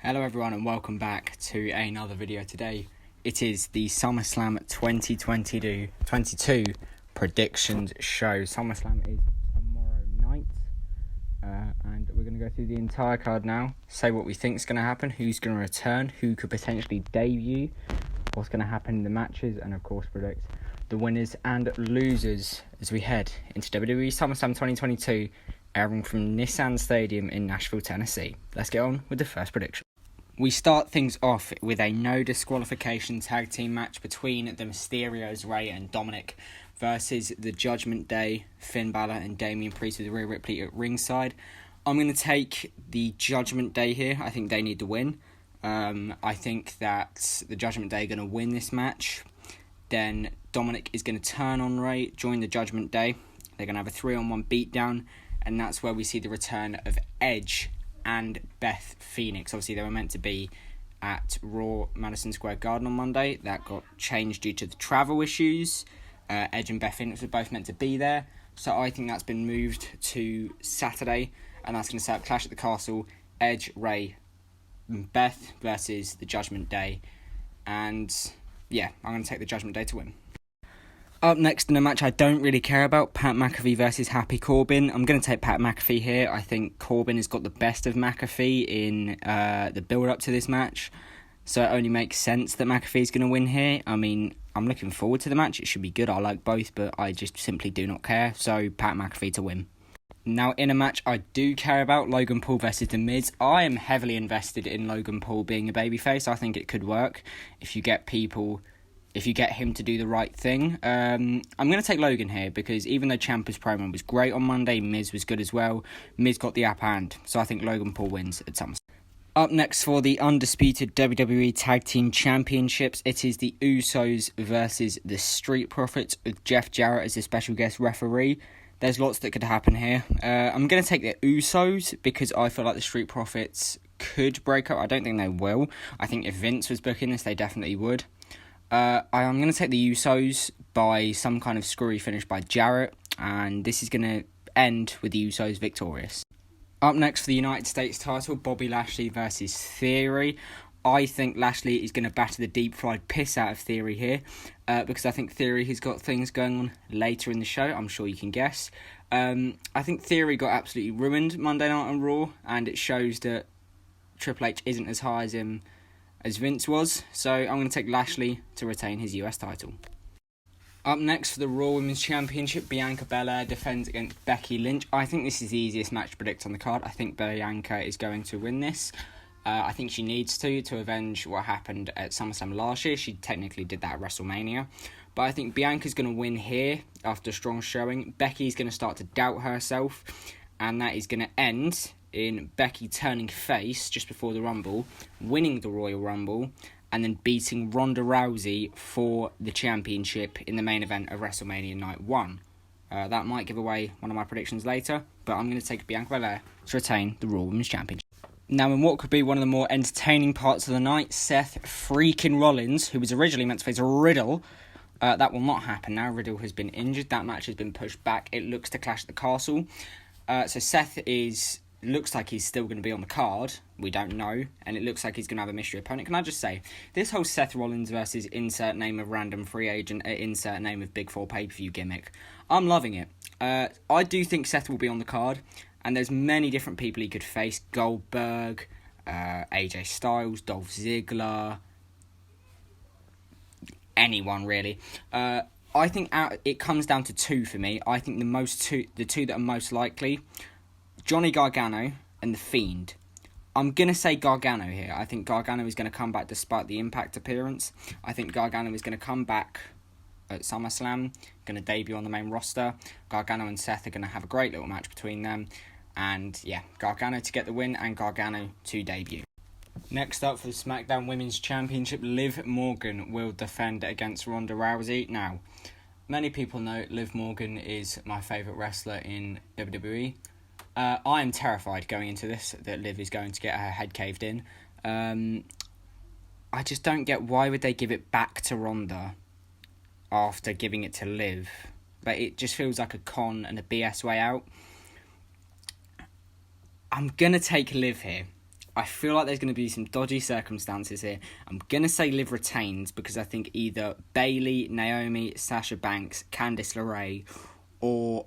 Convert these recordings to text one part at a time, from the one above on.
Hello everyone and welcome back to another video today. It is the SummerSlam 2022 predictions show. SummerSlam is tomorrow night and we're going to go through the entire card now, say what we think is going to happen, who's going to return, who could potentially debut, what's going to happen in the matches, and of course predict the winners and losers as we head into WWE SummerSlam 2022, airing from Nissan Stadium in Nashville, Tennessee. Let's get on with the first prediction. We start things off with a no disqualification tag team match between the Mysterios, Rey and Dominic, versus the Judgment Day, Finn Balor and Damian Priest with Rhea Ripley at ringside. I'm going to take the Judgment Day here. I think they need to win. I think that the Judgment Day are going to win this match. Then Dominic is going to turn on Rey, join the Judgment Day. They're going to have a 3-on-1 beatdown, and that's where we see the return of Edge and Beth Phoenix. Obviously, they were meant to be at Raw Madison Square Garden on Monday. That got changed due to the travel issues. Edge and Beth Phoenix were both meant to be there. So I think that's been moved to Saturday, and that's going to set up Clash at the Castle, Edge, Rey, Beth versus the Judgment Day. And yeah, I'm going to take the Judgment Day to win. Up next in a match I don't really care about, Pat McAfee versus Happy Corbin. I'm going to take Pat McAfee here. I think Corbin has got the best of McAfee in the build-up to this match. So it only makes sense that McAfee is going to win here. I mean, I'm looking forward to the match. It should be good. I like both, but I just simply do not care. So Pat McAfee to win. Now, in a match I do care about, Logan Paul versus The Miz. I am heavily invested in Logan Paul being a babyface. I think it could work if you get him to do the right thing. I'm going to take Logan here because even though Ciampa's promo was great on Monday, Miz was good as well. Miz got the upper hand, so I think Logan Paul wins at SummerSlam. Up next for the undisputed WWE Tag Team Championships, it is the Usos versus the Street Profits with Jeff Jarrett as the special guest referee. There's lots that could happen here. I'm going to take the Usos because I feel like the Street Profits could break up. I don't think they will. I think if Vince was booking this, they definitely would. I'm going to take the Usos by some kind of screwy finish by Jarrett, and this is going to end with the Usos victorious. Up next for the United States title, Bobby Lashley versus Theory. I think Lashley is going to batter the deep-fried piss out of Theory here, because I think Theory has got things going on later in the show. I'm sure you can guess. I think Theory got absolutely ruined Monday night on Raw, and it shows that Triple H isn't as high as him as Vince was, so I'm going to take Lashley to retain his US title. Up next for the Raw Women's Championship, Bianca Belair defends against Becky Lynch. I think this is the easiest match to predict on the card. I think Bianca is going to win this. I think she needs to avenge what happened at SummerSlam last year. She technically did that at WrestleMania. But I think Bianca's going to win here after a strong showing. Becky's going to start to doubt herself, and that is going to end in Becky turning face just before the Rumble, winning the Royal Rumble, and then beating Ronda Rousey for the championship in the main event of WrestleMania Night 1. That might give away one of my predictions later, but I'm going to take Bianca Belair to retain the Raw Women's Championship. Now, in what could be one of the more entertaining parts of the night, Seth freaking Rollins, who was originally meant to face Riddle, that will not happen now. Riddle has been injured. That match has been pushed back. It looks to Clash at the Castle. So Seth looks like he's still going to be on the card. We don't know. And it looks like he's going to have a mystery opponent. Can I just say, this whole Seth Rollins versus insert name of random free agent, insert name of Big 4 pay-per-view gimmick, I'm loving it. I do think Seth will be on the card. And there's many different people he could face. Goldberg, AJ Styles, Dolph Ziggler, anyone really. I think it comes down to two for me. I think the two that are most likely, Johnny Gargano and The Fiend. I'm going to say Gargano here. I think Gargano is going to come back despite the Impact appearance. I think Gargano is going to come back at SummerSlam, going to debut on the main roster. Gargano and Seth are going to have a great little match between them. And yeah, Gargano to get the win and Gargano to debut. Next up for the SmackDown Women's Championship, Liv Morgan will defend against Ronda Rousey. Now, many people know Liv Morgan is my favourite wrestler in WWE. I am terrified going into this that Liv is going to get her head caved in. I just don't get why would they give it back to Ronda after giving it to Liv. But it just feels like a con and a BS way out. I'm going to take Liv here. I feel like there's going to be some dodgy circumstances here. I'm going to say Liv retains because I think either Bayley, Naomi, Sasha Banks, Candice LeRae, or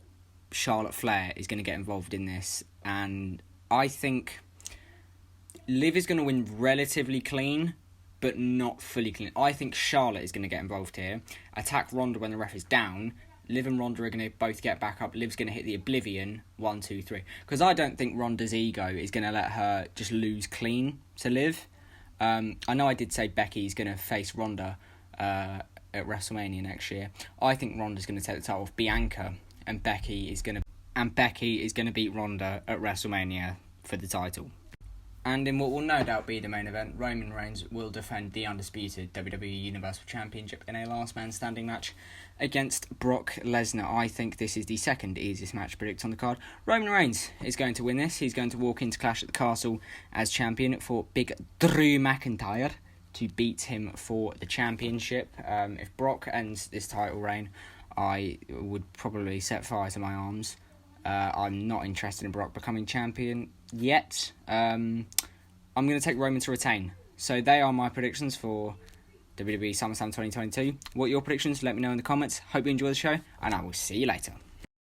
Charlotte Flair is going to get involved in this. And I think Liv is going to win relatively clean, but not fully clean. I think Charlotte is going to get involved here, attack Ronda when the ref is down. Liv and Ronda are going to both get back up. Liv's going to hit the Oblivion, 1, 2, 3. Because I don't think Ronda's ego is going to let her just lose clean to Liv. I know I did say Becky's going to face Ronda at WrestleMania next year. I think Ronda's going to take the title off Bianca, and Becky is going to beat Ronda at WrestleMania for the title. And in what will no doubt be the main event, Roman Reigns will defend the undisputed WWE Universal Championship in a last man standing match against Brock Lesnar. I think this is the second easiest match to predict on the card. Roman Reigns is going to win this. He's going to walk into Clash at the Castle as champion for Big Drew McIntyre to beat him for the championship. If Brock ends this title reign, I would probably set fire to my arms. I'm not interested in Brock becoming champion yet. I'm going to take Roman to retain. So they are my predictions for WWE SummerSlam 2022. What are your predictions? Let me know in the comments. Hope you enjoy the show, and I will see you later.